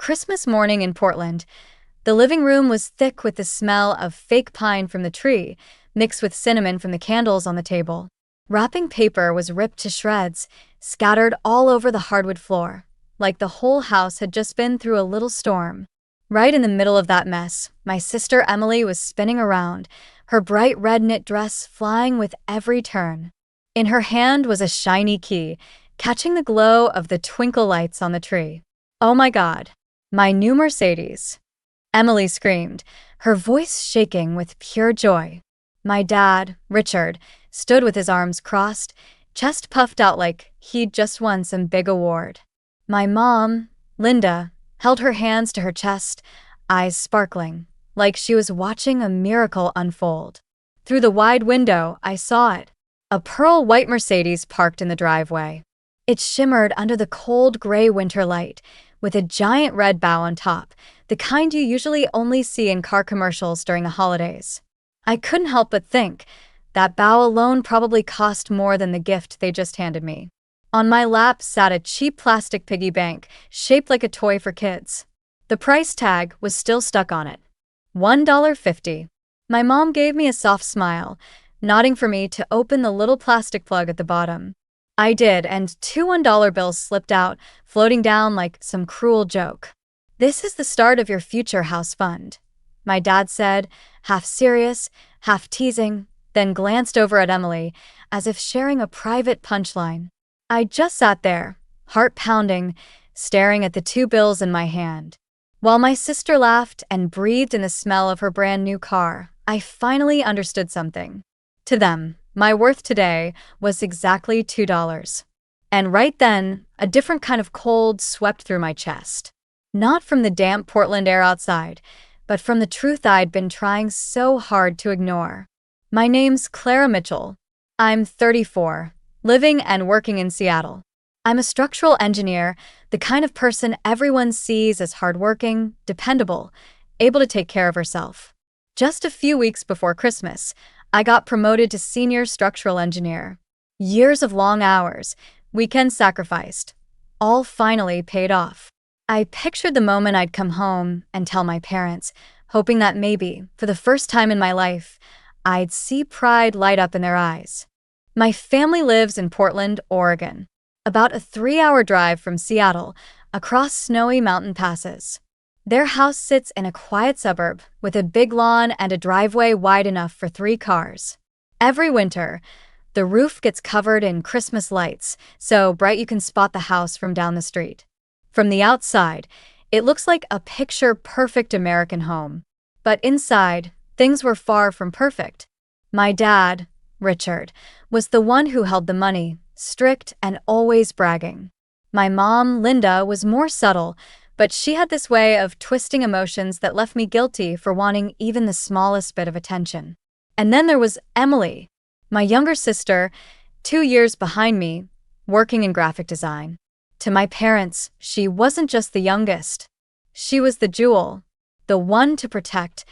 Christmas morning in Portland. The living room was thick with the smell of fake pine from the tree, mixed with cinnamon from the candles on the table. Wrapping paper was ripped to shreds, scattered all over the hardwood floor, like the whole house had just been through a little storm. Right in the middle of that mess, my sister Emily was spinning around, her bright red knit dress flying with every turn. In her hand was a shiny key, catching the glow of the twinkle lights on the tree. "Oh my God, my new Mercedes!" Emily screamed, her voice shaking with pure joy. My dad, Richard, stood with his arms crossed, chest puffed out like he'd just won some big award. My mom, Linda, held her hands to her chest, eyes sparkling, like she was watching a miracle unfold. Through the wide window, I saw it. A pearl white Mercedes parked in the driveway. It shimmered under the cold gray winter light, with a giant red bow on top, the kind you usually only see in car commercials during the holidays. I couldn't help but think, that bow alone probably cost more than the gift they just handed me. On my lap sat a cheap plastic piggy bank, shaped like a toy for kids. The price tag was still stuck on it. $1.50. My mom gave me a soft smile, nodding for me to open the little plastic plug at the bottom. I did, and two $1 bills slipped out, floating down like some cruel joke. "This is the start of your future house fund," my dad said, half serious, half teasing, then glanced over at Emily, as if sharing a private punchline. I just sat there, heart pounding, staring at the two bills in my hand. While my sister laughed and breathed in the smell of her brand new car, I finally understood something. To them, my worth today was exactly $2. And right then, a different kind of cold swept through my chest. Not from the damp Portland air outside, but from the truth I'd been trying so hard to ignore. My name's Clara Mitchell. I'm 34, living and working in Seattle. I'm a structural engineer, the kind of person everyone sees as hardworking, dependable, able to take care of herself. Just a few weeks before Christmas, I got promoted to senior structural engineer. Years of long hours, weekends sacrificed, all finally paid off. I pictured the moment I'd come home and tell my parents, hoping that maybe, for the first time in my life, I'd see pride light up in their eyes. My family lives in Portland, Oregon, about a 3-hour drive from Seattle, across snowy mountain passes. Their house sits in a quiet suburb with a big lawn and a driveway wide enough for 3 cars. Every winter, the roof gets covered in Christmas lights, so bright you can spot the house from down the street. From the outside, it looks like a picture-perfect American home. But inside, things were far from perfect. My dad, Richard, was the one who held the money, strict and always bragging. My mom, Linda, was more subtle, but she had this way of twisting emotions that left me guilty for wanting even the smallest bit of attention. And then there was Emily, my younger sister, 2 years behind me, working in graphic design. To my parents, she wasn't just the youngest. She was the jewel, the one to protect,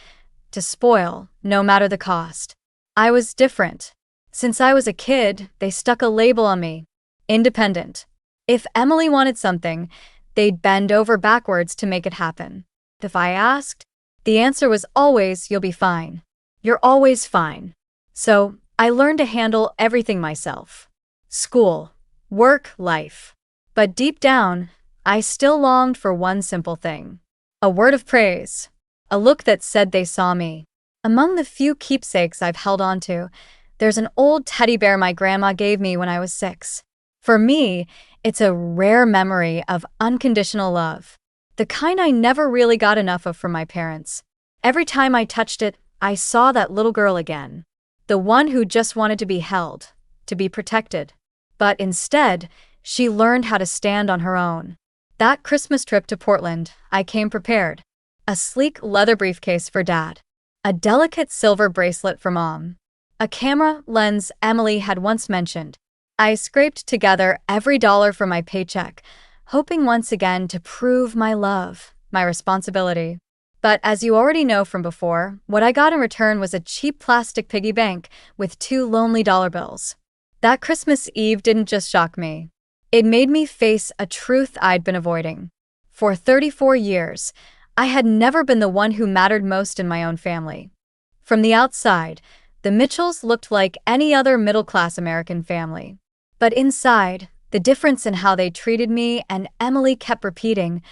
to spoil, no matter the cost. I was different. Since I was a kid, they stuck a label on me: independent. If Emily wanted something, they'd bend over backwards to make it happen. If I asked, the answer was always, "You'll be fine. You're always fine." So I learned to handle everything myself. School, work, life. But deep down, I still longed for one simple thing. A word of praise. A look that said they saw me. Among the few keepsakes I've held on to, there's an old teddy bear my grandma gave me when I was 6. For me, it's a rare memory of unconditional love, the kind I never really got enough of from my parents. Every time I touched it, I saw that little girl again, the one who just wanted to be held, to be protected. But instead, she learned how to stand on her own. That Christmas trip to Portland, I came prepared. A sleek leather briefcase for Dad, a delicate silver bracelet for Mom, a camera lens Emily had once mentioned. I scraped together every dollar from my paycheck, hoping once again to prove my love, my responsibility. But as you already know from before, what I got in return was a cheap plastic piggy bank with 2 lonely dollar bills. That Christmas Eve didn't just shock me. It made me face a truth I'd been avoiding. For 34 years, I had never been the one who mattered most in my own family. From the outside, the Mitchells looked like any other middle-class American family. But inside, the difference in how they treated me and Emily kept repeating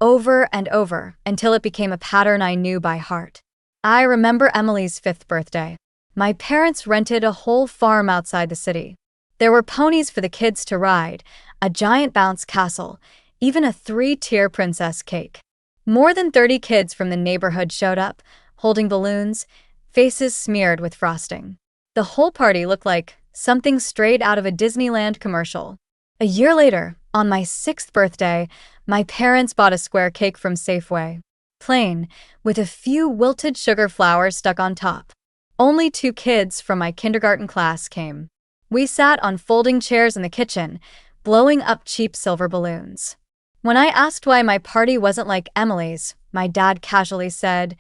over and over until it became a pattern I knew by heart. I remember Emily's 5th birthday. My parents rented a whole farm outside the city. There were ponies for the kids to ride, a giant bounce castle, even a 3-tier princess cake. More than 30 kids from the neighborhood showed up, holding balloons, faces smeared with frosting. The whole party looked like something straight out of a Disneyland commercial. A year later, on my 6th birthday, my parents bought a square cake from Safeway. Plain, with a few wilted sugar flowers stuck on top. Only 2 kids from my kindergarten class came. We sat on folding chairs in the kitchen, blowing up cheap silver balloons. When I asked why my party wasn't like Emily's, my dad casually said,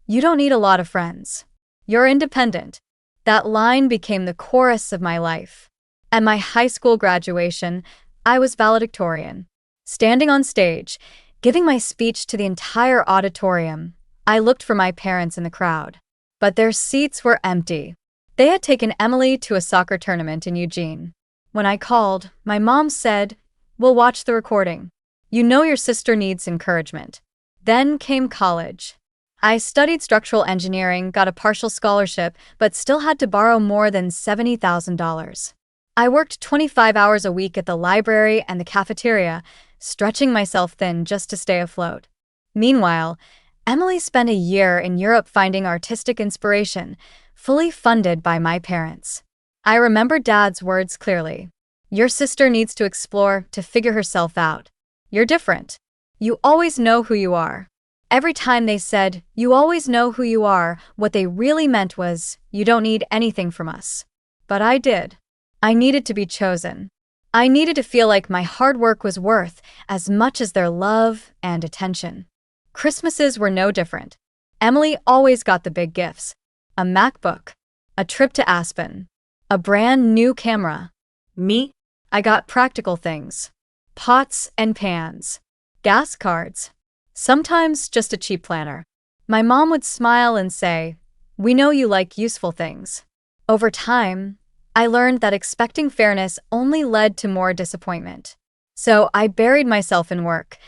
"You don't need a lot of friends. You're independent." That line became the chorus of my life. At my high school graduation, I was valedictorian. Standing on stage, giving my speech to the entire auditorium, I looked for my parents in the crowd. But their seats were empty. They had taken Emily to a soccer tournament in Eugene. When I called, my mom said, "We'll watch the recording. You know your sister needs encouragement." Then came college. I studied structural engineering, got a partial scholarship, but still had to borrow more than $70,000. I worked 25 hours a week at the library and the cafeteria, stretching myself thin just to stay afloat. Meanwhile, Emily spent a year in Europe finding artistic inspiration, fully funded by my parents. I remember Dad's words clearly. "Your sister needs to explore, to figure herself out. You're different. You always know who you are." Every time they said, "You always know who you are," what they really meant was, "You don't need anything from us." But I did. I needed to be chosen. I needed to feel like my hard work was worth as much as their love and attention. Christmases were no different. Emily always got the big gifts. A MacBook, a trip to Aspen, a brand new camera. Me? I got practical things. Pots and pans, gas cards, sometimes just a cheap planner. My mom would smile and say, "We know you like useful things." Over time, I learned that expecting fairness only led to more disappointment. So I buried myself in work,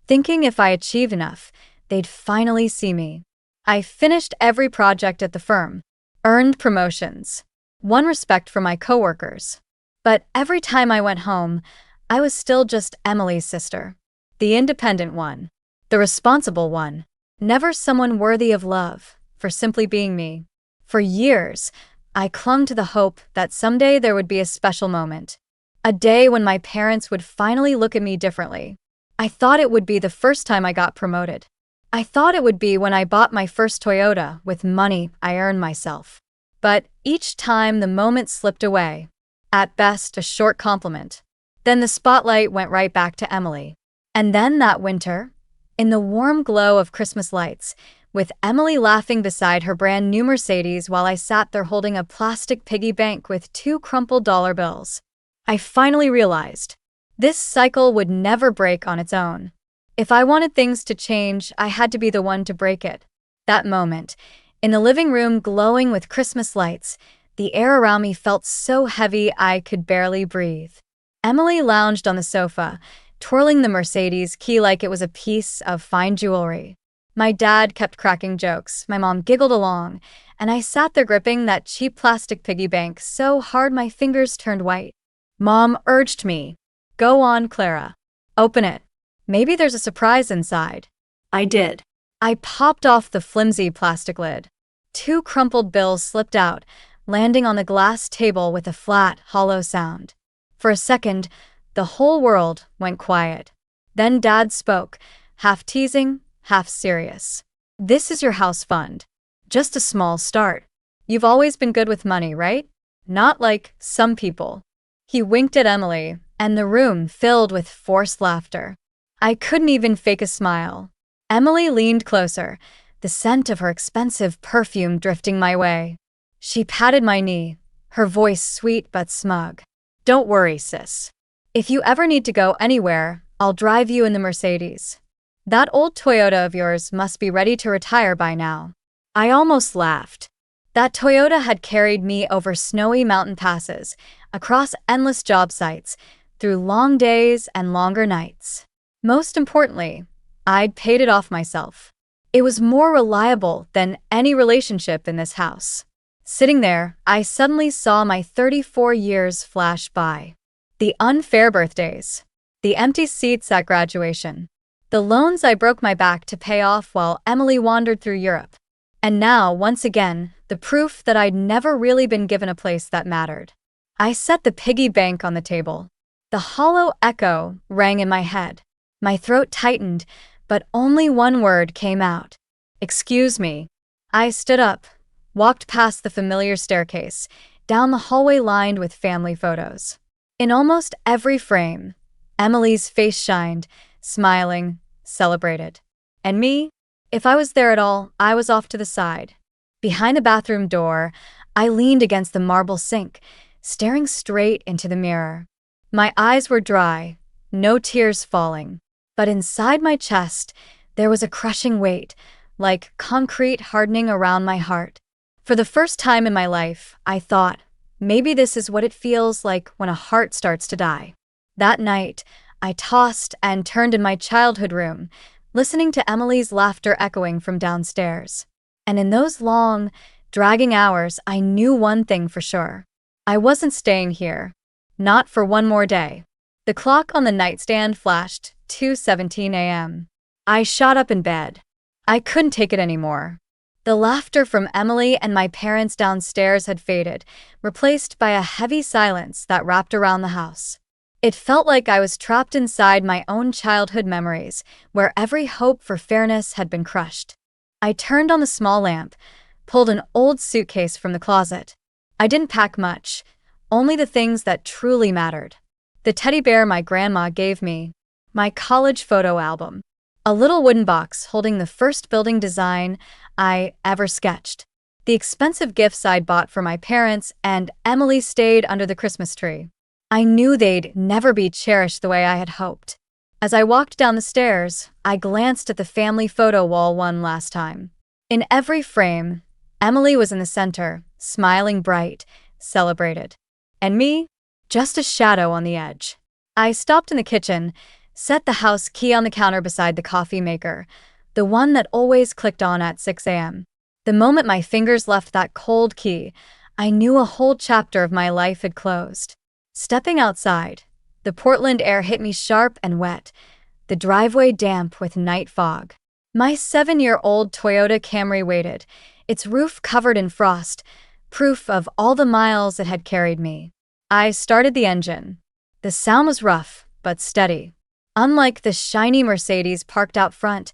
thinking if I achieved enough, they'd finally see me. I finished every project at the firm, earned promotions, won respect from my coworkers. But every time I went home, I was still just Emily's sister. The independent one. The responsible one. Never someone worthy of love, for simply being me. For years, I clung to the hope that someday there would be a special moment. A day when my parents would finally look at me differently. I thought it would be the first time I got promoted. I thought it would be when I bought my first Toyota with money I earned myself. But each time the moment slipped away. At best, a short compliment. Then the spotlight went right back to Emily. And then that winter, in the warm glow of Christmas lights, with Emily laughing beside her brand new Mercedes while I sat there holding a plastic piggy bank with 2 crumpled dollar bills, I finally realized this cycle would never break on its own. If I wanted things to change, I had to be the one to break it. That moment, in the living room glowing with Christmas lights, the air around me felt so heavy I could barely breathe. Emily lounged on the sofa, twirling the Mercedes key like it was a piece of fine jewelry. My dad kept cracking jokes, my mom giggled along, and I sat there gripping that cheap plastic piggy bank so hard my fingers turned white. Mom urged me, "Go on, Clara. Open it. Maybe there's a surprise inside." I did. I popped off the flimsy plastic lid. 2 crumpled bills slipped out, landing on the glass table with a flat, hollow sound. For a second, the whole world went quiet. Then Dad spoke, half teasing, half serious. "This is your house fund. Just a small start. You've always been good with money, right? Not like some people." He winked at Emily, and the room filled with forced laughter. I couldn't even fake a smile. Emily leaned closer, the scent of her expensive perfume drifting my way. She patted my knee, her voice sweet but smug. "Don't worry, sis. If you ever need to go anywhere, I'll drive you in the Mercedes. That old Toyota of yours must be ready to retire by now. I almost laughed. That Toyota had carried me over snowy mountain passes, across endless job sites, through long days and longer nights. Most importantly, I'd paid it off myself. It was more reliable than any relationship in this house. Sitting there, I suddenly saw my 34 years flash by. The unfair birthdays, the empty seats at graduation, the loans I broke my back to pay off while Emily wandered through Europe. And now, once again, the proof that I'd never really been given a place that mattered. I set the piggy bank on the table. The hollow echo rang in my head. My throat tightened, but only one word came out. "Excuse me." I stood up, walked past the familiar staircase, down the hallway lined with family photos. In almost every frame, Emily's face shined, smiling, celebrated. And me? If I was there at all, I was off to the side. Behind the bathroom door, I leaned against the marble sink, staring straight into the mirror. My eyes were dry, no tears falling, but inside my chest, there was a crushing weight, like concrete hardening around my heart. For the first time in my life, I thought, maybe this is what it feels like when a heart starts to die. That night, I tossed and turned in my childhood room, listening to Emily's laughter echoing from downstairs. And in those long, dragging hours, I knew one thing for sure. I wasn't staying here. Not for one more day. The clock on the nightstand flashed 2:17 a.m. I shot up in bed. I couldn't take it anymore. The laughter from Emily and my parents downstairs had faded, replaced by a heavy silence that wrapped around the house. It felt like I was trapped inside my own childhood memories, where every hope for fairness had been crushed. I turned on the small lamp, pulled an old suitcase from the closet. I didn't pack much, only the things that truly mattered. The teddy bear my grandma gave me, my college photo album, a little wooden box holding the first building design I ever sketched, the expensive gifts I'd bought for my parents, and Emily stayed under the Christmas tree. I knew they'd never be cherished the way I had hoped. As I walked down the stairs, I glanced at the family photo wall one last time. In every frame, Emily was in the center, smiling bright, celebrated. And me? Just a shadow on the edge. I stopped in the kitchen, set the house key on the counter beside the coffee maker, the one that always clicked on at 6 a.m. The moment my fingers left that cold key, I knew a whole chapter of my life had closed. Stepping outside, the Portland air hit me sharp and wet, the driveway damp with night fog. My 7-year-old Toyota Camry waited, its roof covered in frost, proof of all the miles it had carried me. I started the engine. The sound was rough, but steady. Unlike the shiny Mercedes parked out front,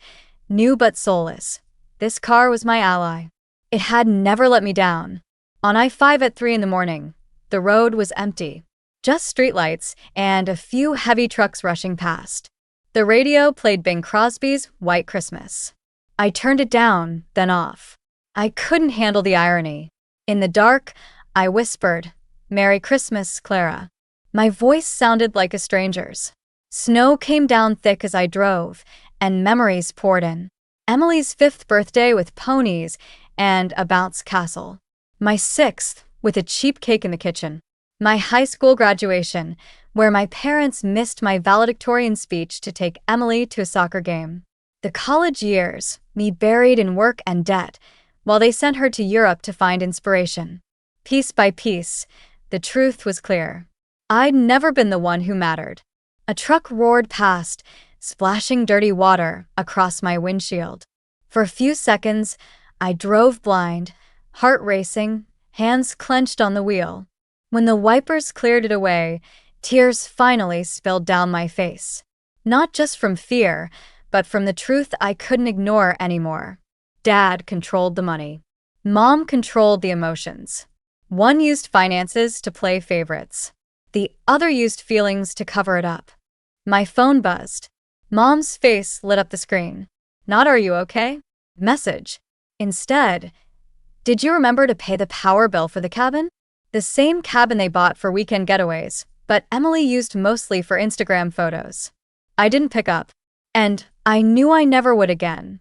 new but soulless, this car was my ally. It had never let me down. On I-5 at 3 in the morning, the road was empty. Just streetlights and a few heavy trucks rushing past. The radio played Bing Crosby's White Christmas. I turned it down, then off. I couldn't handle the irony. In the dark, I whispered, "Merry Christmas, Clara." My voice sounded like a stranger's. Snow came down thick as I drove, and memories poured in. Emily's 5th birthday with ponies and a bounce castle. My 6th with a cheap cake in the kitchen. My high school graduation, where my parents missed my valedictorian speech to take Emily to a soccer game. The college years, me buried in work and debt, while they sent her to Europe to find inspiration. Piece by piece, the truth was clear. I'd never been the one who mattered. A truck roared past, splashing dirty water across my windshield. For a few seconds, I drove blind, heart racing, hands clenched on the wheel. When the wipers cleared it away, tears finally spilled down my face. Not just from fear, but from the truth I couldn't ignore anymore. Dad controlled the money. Mom controlled the emotions. One used finances to play favorites. The other used feelings to cover it up. My phone buzzed. Mom's face lit up the screen. Not "Are you okay?" message. Instead, "Did you remember to pay the power bill for the cabin?" The same cabin they bought for weekend getaways, but Emily used mostly for Instagram photos. I didn't pick up. And I knew I never would again.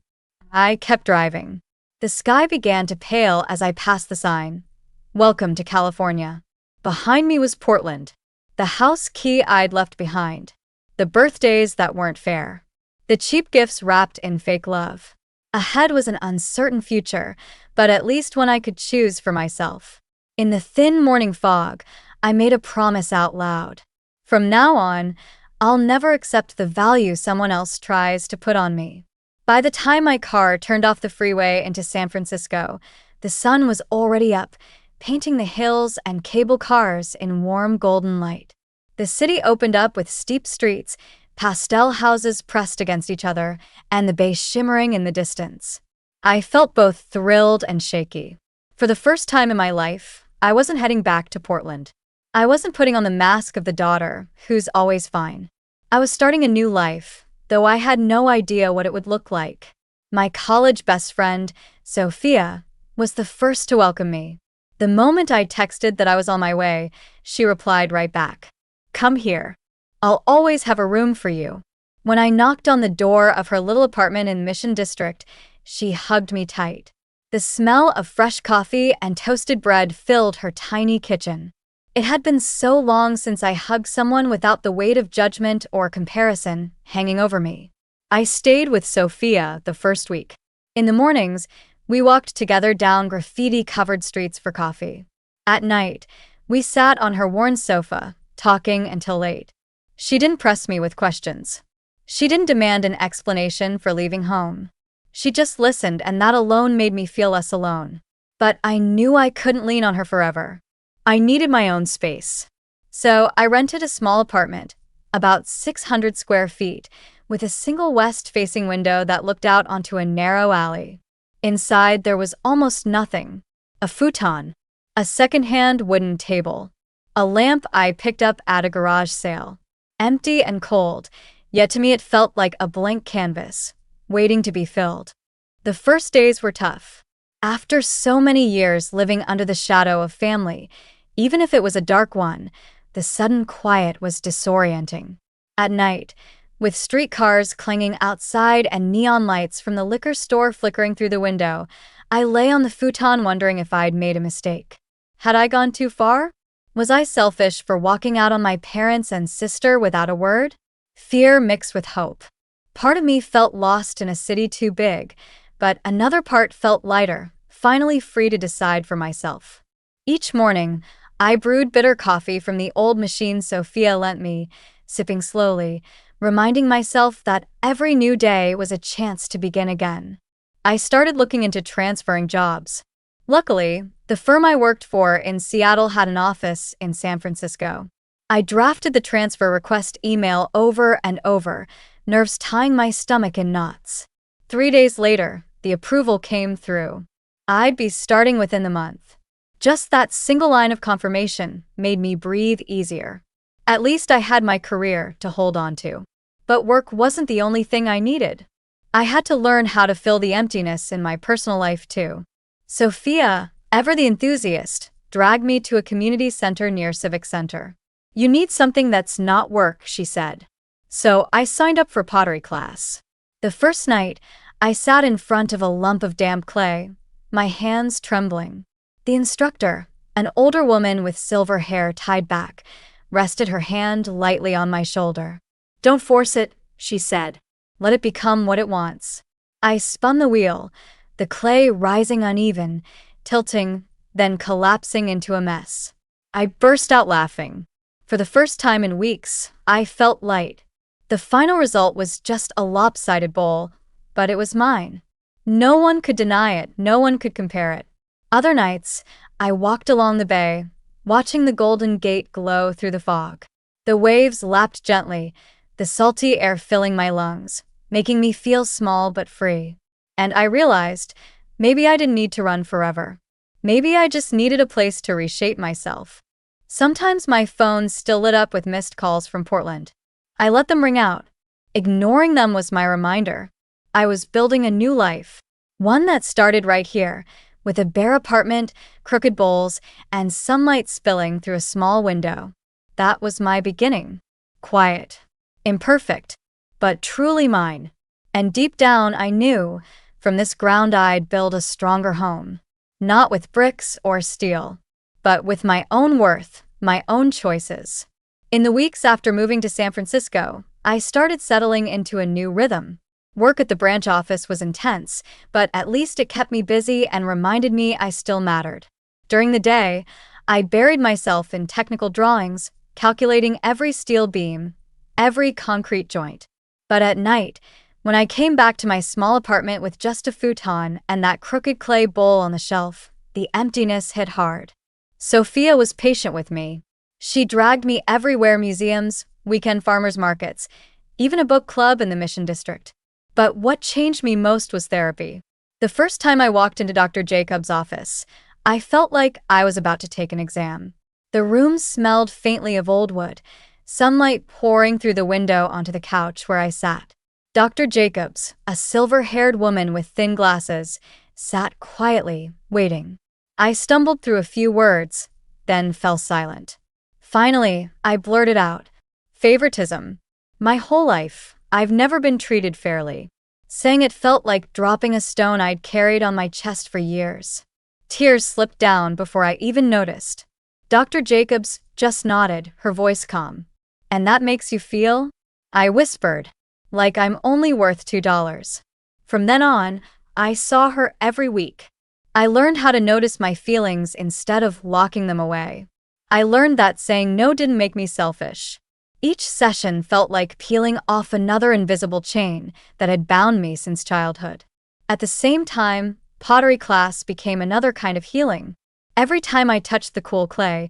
I kept driving. The sky began to pale as I passed the sign. Welcome to California. Behind me was Portland. The house key I'd left behind. The birthdays that weren't fair. The cheap gifts wrapped in fake love. Ahead was an uncertain future, but at least one I could choose for myself. In the thin morning fog, I made a promise out loud. From now on, I'll never accept the value someone else tries to put on me. By the time my car turned off the freeway into San Francisco, the sun was already up, painting the hills and cable cars in warm golden light. The city opened up with steep streets, pastel houses pressed against each other, and the bay shimmering in the distance. I felt both thrilled and shaky. For the first time in my life, I wasn't heading back to Portland. I wasn't putting on the mask of the daughter who's always fine. I was starting a new life, though I had no idea what it would look like. My college best friend, Sophia, was the first to welcome me. The moment I texted that I was on my way, she replied right back. Come here. I'll always have a room for you. When I knocked on the door of her little apartment in Mission District, she hugged me tight. The smell of fresh coffee and toasted bread filled her tiny kitchen. It had been so long since I hugged someone without the weight of judgment or comparison hanging over me. I stayed with Sophia the first week. In the mornings, we walked together down graffiti-covered streets for coffee. At night, we sat on her worn sofa, talking until late. She didn't press me with questions. She didn't demand an explanation for leaving home. She just listened, and that alone made me feel less alone. But I knew I couldn't lean on her forever. I needed my own space. So I rented a small apartment, about 600 square feet, with a single west-facing window that looked out onto a narrow alley. Inside, there was almost nothing. A futon, a second-hand wooden table, a lamp I picked up at a garage sale. Empty and cold, yet to me it felt like a blank canvas, waiting to be filled. The first days were tough. After so many years living under the shadow of family, even if it was a dark one, the sudden quiet was disorienting. At night, with streetcars clanging outside and neon lights from the liquor store flickering through the window, I lay on the futon wondering if I'd made a mistake. Had I gone too far? Was I selfish for walking out on my parents and sister without a word? Fear mixed with hope. Part of me felt lost in a city too big, but another part felt lighter, finally free to decide for myself. Each morning, I brewed bitter coffee from the old machine Sophia lent me, sipping slowly, reminding myself that every new day was a chance to begin again. I started looking into transferring jobs. Luckily, the firm I worked for in Seattle had an office in San Francisco. I drafted the transfer request email over and over, nerves tying my stomach in knots. 3 days later, the approval came through. I'd be starting within the month. Just that single line of confirmation made me breathe easier. At least I had my career to hold on to. But work wasn't the only thing I needed. I had to learn how to fill the emptiness in my personal life too. Sophia, ever the enthusiast, dragged me to a community center near Civic Center. You need something that's not work, she said. So I signed up for pottery class. The first night, I sat in front of a lump of damp clay, my hands trembling. The instructor, an older woman with silver hair tied back, rested her hand lightly on my shoulder. Don't force it, she said. Let it become what it wants. I spun the wheel, the clay rising uneven, tilting, then collapsing into a mess. I burst out laughing. For the first time in weeks, I felt light. The final result was just a lopsided bowl, but it was mine. No one could deny it, no one could compare it. Other nights, I walked along the bay, watching the Golden Gate glow through the fog. The waves lapped gently, the salty air filling my lungs, making me feel small but free. And I realized, maybe I didn't need to run forever. Maybe I just needed a place to reshape myself. Sometimes my phone still lit up with missed calls from Portland. I let them ring out. Ignoring them was my reminder. I was building a new life, one that started right here, with a bare apartment, crooked bowls, and sunlight spilling through a small window. That was my beginning. Quiet. Imperfect. But truly mine. And deep down, I knew, from this ground I'd build a stronger home. Not with bricks or steel, but with my own worth, my own choices. In the weeks after moving to San Francisco, I started settling into a new rhythm. Work at the branch office was intense, but at least it kept me busy and reminded me I still mattered. During the day, I buried myself in technical drawings, calculating every steel beam, every concrete joint. But at night, when I came back to my small apartment with just a futon and that crooked clay bowl on the shelf, the emptiness hit hard. Sophia was patient with me. She dragged me everywhere: museums, weekend farmers markets, even a book club in the Mission District. But what changed me most was therapy. The first time I walked into Dr. Jacobs' office, I felt like I was about to take an exam. The room smelled faintly of old wood, sunlight pouring through the window onto the couch where I sat. Dr. Jacobs, a silver-haired woman with thin glasses, sat quietly, waiting. I stumbled through a few words, then fell silent. Finally, I blurted out, "Favoritism. My whole life, I've never been treated fairly." Saying it felt like dropping a stone I'd carried on my chest for years. Tears slipped down before I even noticed. Dr. Jacobs just nodded, her voice calm. "And that makes you feel?" I whispered, "like I'm only worth $2. From then on, I saw her every week. I learned how to notice my feelings instead of locking them away. I learned that saying no didn't make me selfish. Each session felt like peeling off another invisible chain that had bound me since childhood. At the same time, pottery class became another kind of healing. Every time I touched the cool clay,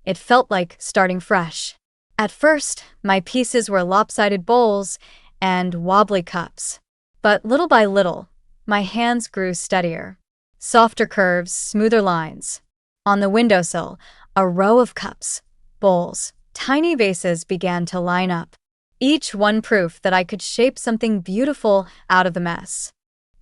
it felt like starting fresh. At first, my pieces were lopsided bowls and wobbly cups. But little by little, my hands grew steadier. Softer curves, smoother lines. On the windowsill, a row of cups, bowls, tiny vases began to line up, each one proof that I could shape something beautiful out of the mess.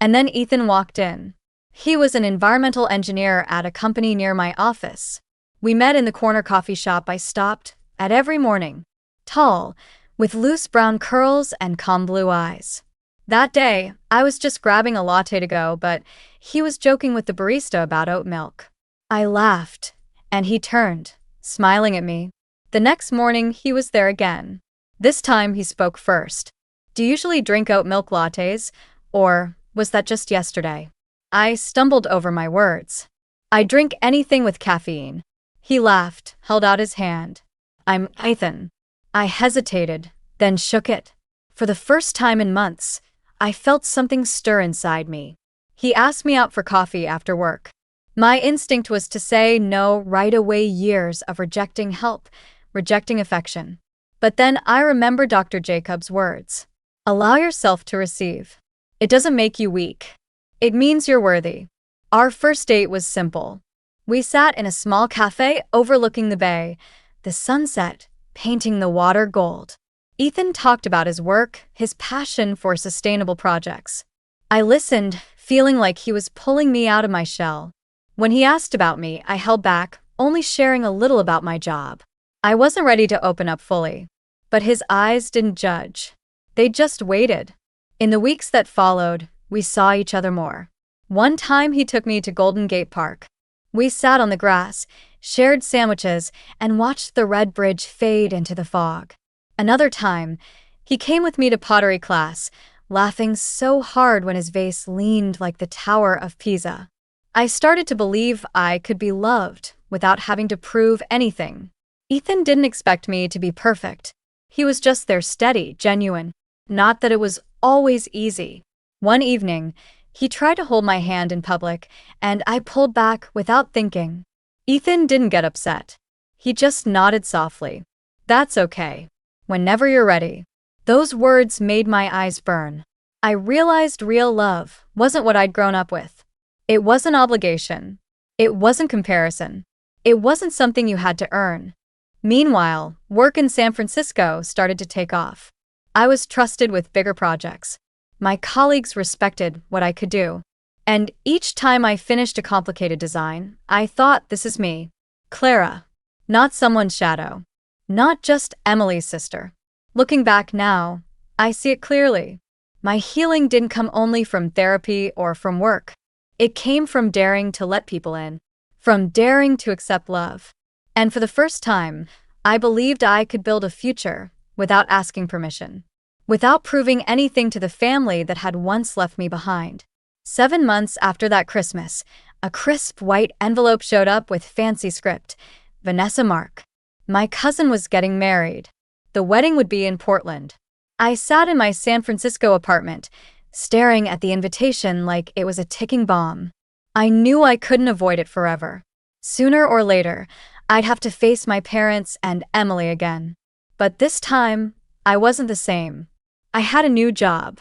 And then Ethan walked in. He was an environmental engineer at a company near my office. We met in the corner coffee shop I stopped at every morning. Tall, with loose brown curls and calm blue eyes. That day, I was just grabbing a latte to go, but he was joking with the barista about oat milk. I laughed, and he turned, smiling at me. The next morning, he was there again. This time, he spoke first. "Do you usually drink oat milk lattes, or was that just yesterday?" I stumbled over my words. "I drink anything with caffeine." He laughed, held out his hand. "I'm Ethan." I hesitated, then shook it. For the first time in months, I felt something stir inside me. He asked me out for coffee after work. My instinct was to say no right away, years of rejecting help, rejecting affection. But then I remembered Dr. Jacobs' words. "Allow yourself to receive. It doesn't make you weak. It means you're worthy." Our first date was simple. We sat in a small cafe overlooking the bay, the sunset painting the water gold. Ethan talked about his work, his passion for sustainable projects. I listened, feeling like he was pulling me out of my shell. When he asked about me, I held back, only sharing a little about my job. I wasn't ready to open up fully. But his eyes didn't judge. They just waited. In the weeks that followed, we saw each other more. One time he took me to Golden Gate Park. We sat on the grass, shared sandwiches, and watched the red bridge fade into the fog. Another time, he came with me to pottery class, laughing so hard when his vase leaned like the Tower of Pisa. I started to believe I could be loved without having to prove anything. Ethan didn't expect me to be perfect. He was just there, steady, genuine. Not that it was always easy. One evening, he tried to hold my hand in public, and I pulled back without thinking. Ethan didn't get upset. He just nodded softly. "That's okay. Whenever you're ready." Those words made my eyes burn. I realized real love wasn't what I'd grown up with. It wasn't obligation. It wasn't comparison. It wasn't something you had to earn. Meanwhile, work in San Francisco started to take off. I was trusted with bigger projects. My colleagues respected what I could do. And each time I finished a complicated design, I thought, this is me. Clara. Not someone's shadow. Not just Emily's sister. Looking back now, I see it clearly. My healing didn't come only from therapy or from work. It came from daring to let people in, from daring to accept love. And for the first time, I believed I could build a future without asking permission, without proving anything to the family that had once left me behind. 7 months after that Christmas, a crisp white envelope showed up with fancy script. Vanessa Mark. My cousin was getting married. The wedding would be in Portland. I sat in my San Francisco apartment, staring at the invitation like it was a ticking bomb. I knew I couldn't avoid it forever. Sooner or later, I'd have to face my parents and Emily again. But this time, I wasn't the same. I had a new job.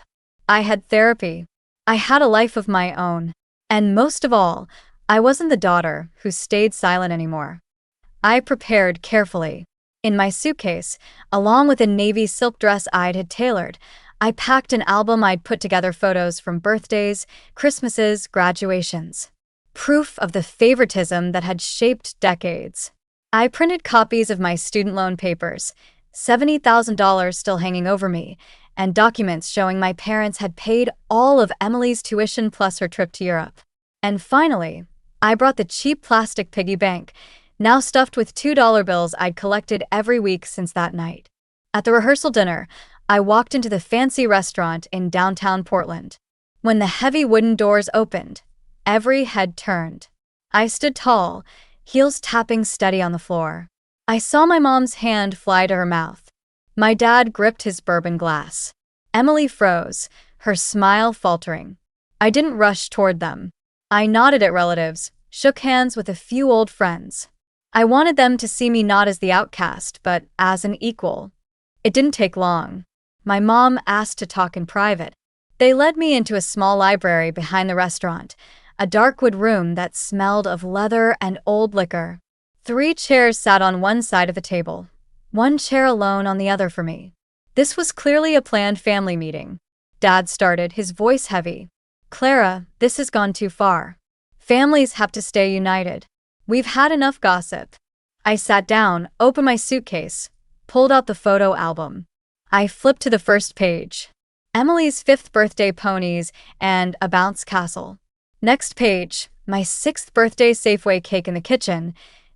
I had therapy. I had a life of my own. And most of all, I wasn't the daughter who stayed silent anymore. I prepared carefully. In my suitcase, along with a navy silk dress I'd had tailored, I packed an album I'd put together photos from birthdays, Christmases, graduations. Proof of the favoritism that had shaped decades. I printed copies of my student loan papers, $70,000 still hanging over me, and documents showing my parents had paid all of Emily's tuition plus her trip to Europe. And finally, I brought the cheap plastic piggy bank, now stuffed with $2 bills I'd collected every week since that night. At the rehearsal dinner, I walked into the fancy restaurant in downtown Portland. When the heavy wooden doors opened, every head turned. I stood tall, heels tapping steady on the floor. I saw my mom's hand fly to her mouth. My dad gripped his bourbon glass. Emily froze, her smile faltering. I didn't rush toward them. I nodded at relatives, shook hands with a few old friends. I wanted them to see me not as the outcast, but as an equal. It didn't take long. My mom asked to talk in private. They led me into a small library behind the restaurant, a dark wood room that smelled of leather and old liquor. 3 chairs sat on one side of the table, 1 chair alone on the other for me. This was clearly a planned family meeting. Dad started, his voice heavy. Clara, this has gone too far. Families have to stay united. We've had enough gossip. I sat down, opened my suitcase, pulled out the photo album. I flipped to the first page. Emily's 5th birthday ponies and a bounce castle. Next page, my 6th birthday Safeway cake in the kitchen,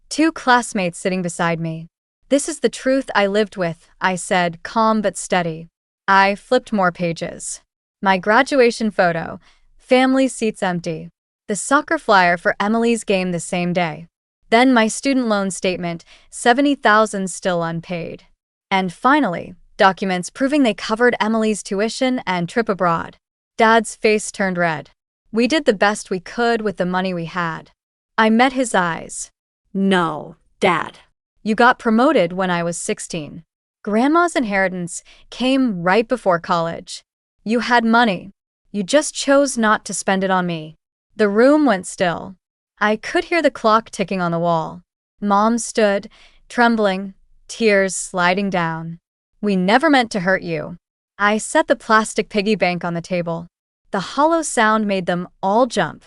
2 classmates sitting beside me. This is the truth I lived with, I said, calm but steady. I flipped more pages. My graduation photo, family seats empty. The soccer flyer for Emily's game the same day. Then my student loan statement, $70,000 still unpaid. And finally, documents proving they covered Emily's tuition and trip abroad. Dad's face turned red. We did the best we could with the money we had. I met his eyes. No, Dad. You got promoted when I was 16. Grandma's inheritance came right before college. You had money. You just chose not to spend it on me. The room went still. I could hear the clock ticking on the wall. Mom stood, trembling, tears sliding down. We never meant to hurt you. I set the plastic piggy bank on the table. The hollow sound made them all jump.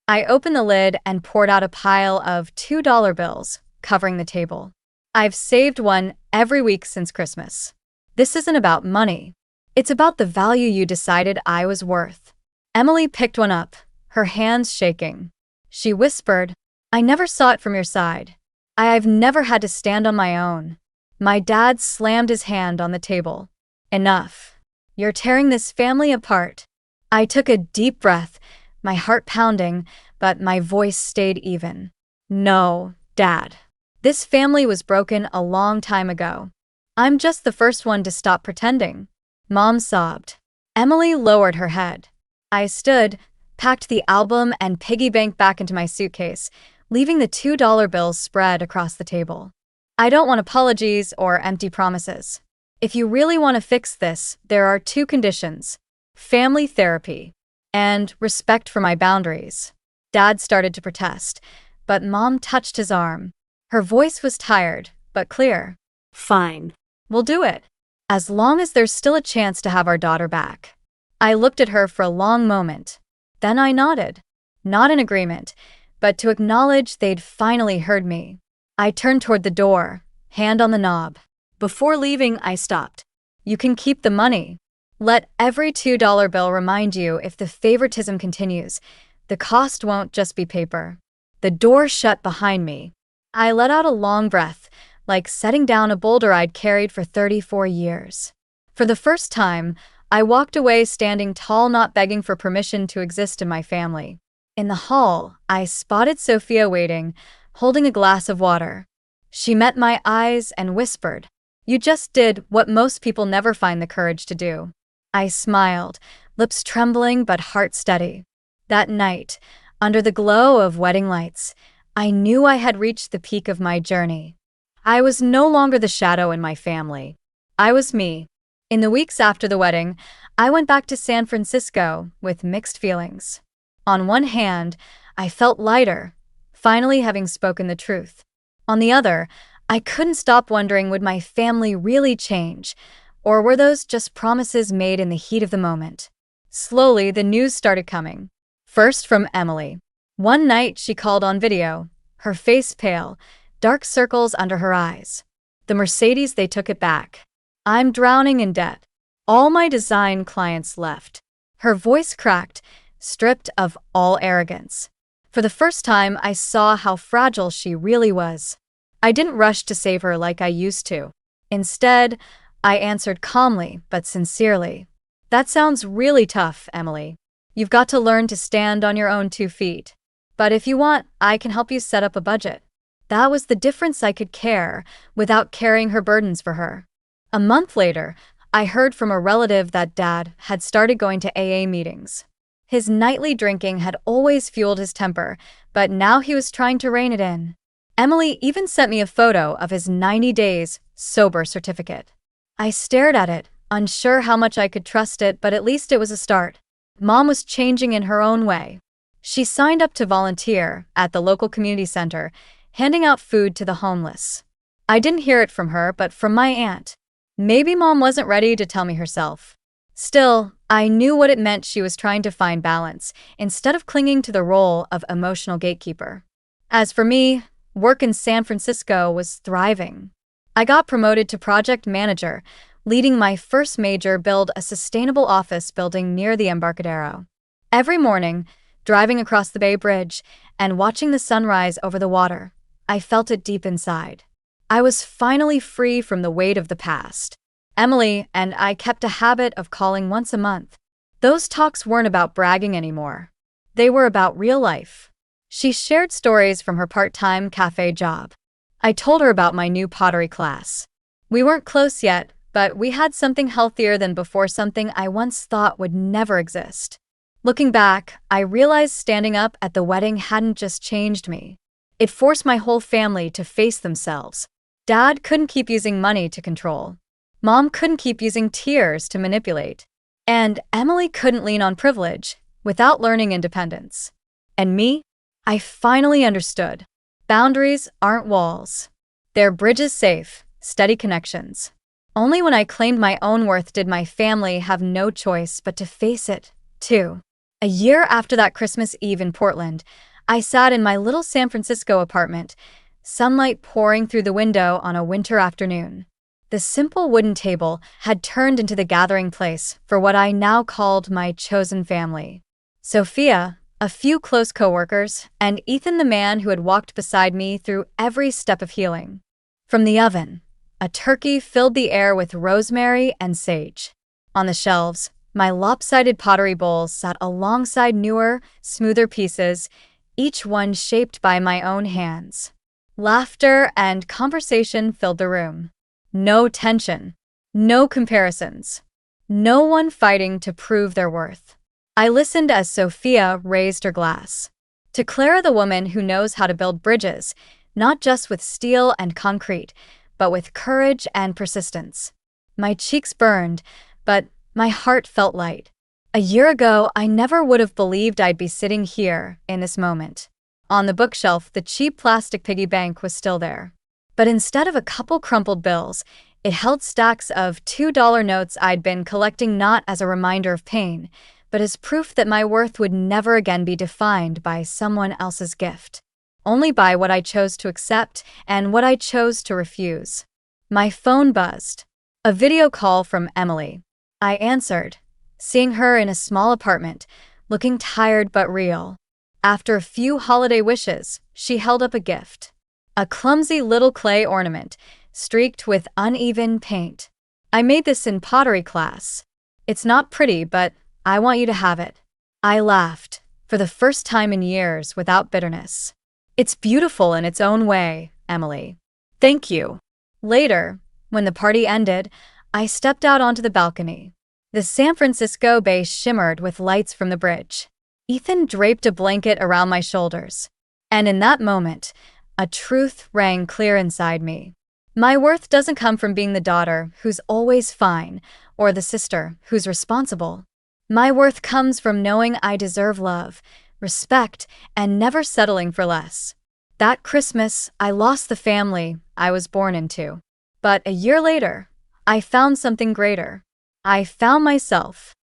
I opened the lid and poured out a pile of $2 bills, covering the table. I've saved one every week since Christmas. This isn't about money. It's about the value you decided I was worth. Emily picked one up, her hands shaking. She whispered, I never saw it from your side. I've never had to stand on my own. My dad slammed his hand on the table. Enough. You're tearing this family apart. I took a deep breath, my heart pounding, but my voice stayed even. No, Dad. This family was broken a long time ago. I'm just the first one to stop pretending. Mom sobbed. Emily lowered her head. I stood, packed the album and piggy bank back into my suitcase, leaving the $2 bills spread across the table. I don't want apologies or empty promises. If you really want to fix this, there are 2 conditions: family therapy and respect for my boundaries. Dad started to protest, but Mom touched his arm. Her voice was tired, but clear. Fine. We'll do it. As long as there's still a chance to have our daughter back. I looked at her for a long moment. Then I nodded. Not in agreement, but to acknowledge they'd finally heard me. I turned toward the door, hand on the knob. Before leaving, I stopped. You can keep the money. Let every $2 bill remind you if the favoritism continues, the cost won't just be paper. The door shut behind me. I let out a long breath, like setting down a boulder I'd carried for 34 years. For the first time, I walked away standing tall, not begging for permission to exist in my family. In the hall, I spotted Sophia waiting, holding a glass of water. She met my eyes and whispered, "You just did what most people never find the courage to do." I smiled, lips trembling but heart steady. That night, under the glow of wedding lights, I knew I had reached the peak of my journey. I was no longer the shadow in my family. I was me. In the weeks after the wedding, I went back to San Francisco with mixed feelings. On one hand, I felt lighter, finally having spoken the truth. On the other, I couldn't stop wondering, would my family really change, or were those just promises made in the heat of the moment? Slowly, the news started coming. First from Emily. One night, she called on video, her face pale, dark circles under her eyes. The Mercedes, they took it back. I'm drowning in debt. All my design clients left. Her voice cracked, stripped of all arrogance. For the first time, I saw how fragile she really was. I didn't rush to save her like I used to. Instead, I answered calmly but sincerely. That sounds really tough, Emily. You've got to learn to stand on your own 2 feet. But if you want, I can help you set up a budget. That was the difference. I could care without carrying her burdens for her. A month later, I heard from a relative that Dad had started going to AA meetings. His nightly drinking had always fueled his temper, but now he was trying to rein it in. Emily even sent me a photo of his 90 days sober certificate. I stared at it, unsure how much I could trust it, but at least it was a start. Mom was changing in her own way. She signed up to volunteer at the local community center, handing out food to the homeless. I didn't hear it from her, but from my aunt. Maybe Mom wasn't ready to tell me herself. Still, I knew what it meant. She was trying to find balance, instead of clinging to the role of emotional gatekeeper. As for me, work in San Francisco was thriving. I got promoted to project manager, leading my first major build, a sustainable office building near the Embarcadero. Every morning, driving across the Bay Bridge and watching the sunrise over the water, I felt it deep inside. I was finally free from the weight of the past. Emily and I kept a habit of calling once a month. Those talks weren't about bragging anymore. They were about real life. She shared stories from her part-time cafe job. I told her about my new pottery class. We weren't close yet, but we had something healthier than before, something I once thought would never exist. Looking back, I realized standing up at the wedding hadn't just changed me. It forced my whole family to face themselves. Dad couldn't keep using money to control. Mom couldn't keep using tears to manipulate. And Emily couldn't lean on privilege without learning independence. And me? I finally understood. Boundaries aren't walls. They're bridges, safe, steady connections. Only when I claimed my own worth did my family have no choice but to face it, too. A year after that Christmas Eve in Portland, I sat in my little San Francisco apartment, sunlight pouring through the window on a winter afternoon. The simple wooden table had turned into the gathering place for what I now called my chosen family. Sophia, a few close coworkers, and Ethan, the man who had walked beside me through every step of healing. From the oven, a turkey filled the air with rosemary and sage. On the shelves, my lopsided pottery bowls sat alongside newer, smoother pieces, each one shaped by my own hands. Laughter and conversation filled the room. No tension, no comparisons, no one fighting to prove their worth. I listened as Sophia raised her glass. To Clara, the woman who knows how to build bridges, not just with steel and concrete, but with courage and persistence. My cheeks burned, but my heart felt light. A year ago, I never would have believed I'd be sitting here in this moment. On the bookshelf, the cheap plastic piggy bank was still there. But instead of a couple crumpled bills, it held stacks of $2 notes I'd been collecting, not as a reminder of pain, but as proof that my worth would never again be defined by someone else's gift. Only by what I chose to accept and what I chose to refuse. My phone buzzed. A video call from Emily. I answered, seeing her in a small apartment, looking tired but real. After a few holiday wishes, she held up a gift. A clumsy little clay ornament, streaked with uneven paint. I made this in pottery class. It's not pretty, but I want you to have it. I laughed, for the first time in years, without bitterness. It's beautiful in its own way, Emily. Thank you. Later, when the party ended, I stepped out onto the balcony. The San Francisco Bay shimmered with lights from the bridge. Ethan draped a blanket around my shoulders. And in that moment, a truth rang clear inside me. My worth doesn't come from being the daughter who's always fine or the sister who's responsible. My worth comes from knowing I deserve love, respect, and never settling for less. That Christmas, I lost the family I was born into. But a year later, I found something greater. I found myself.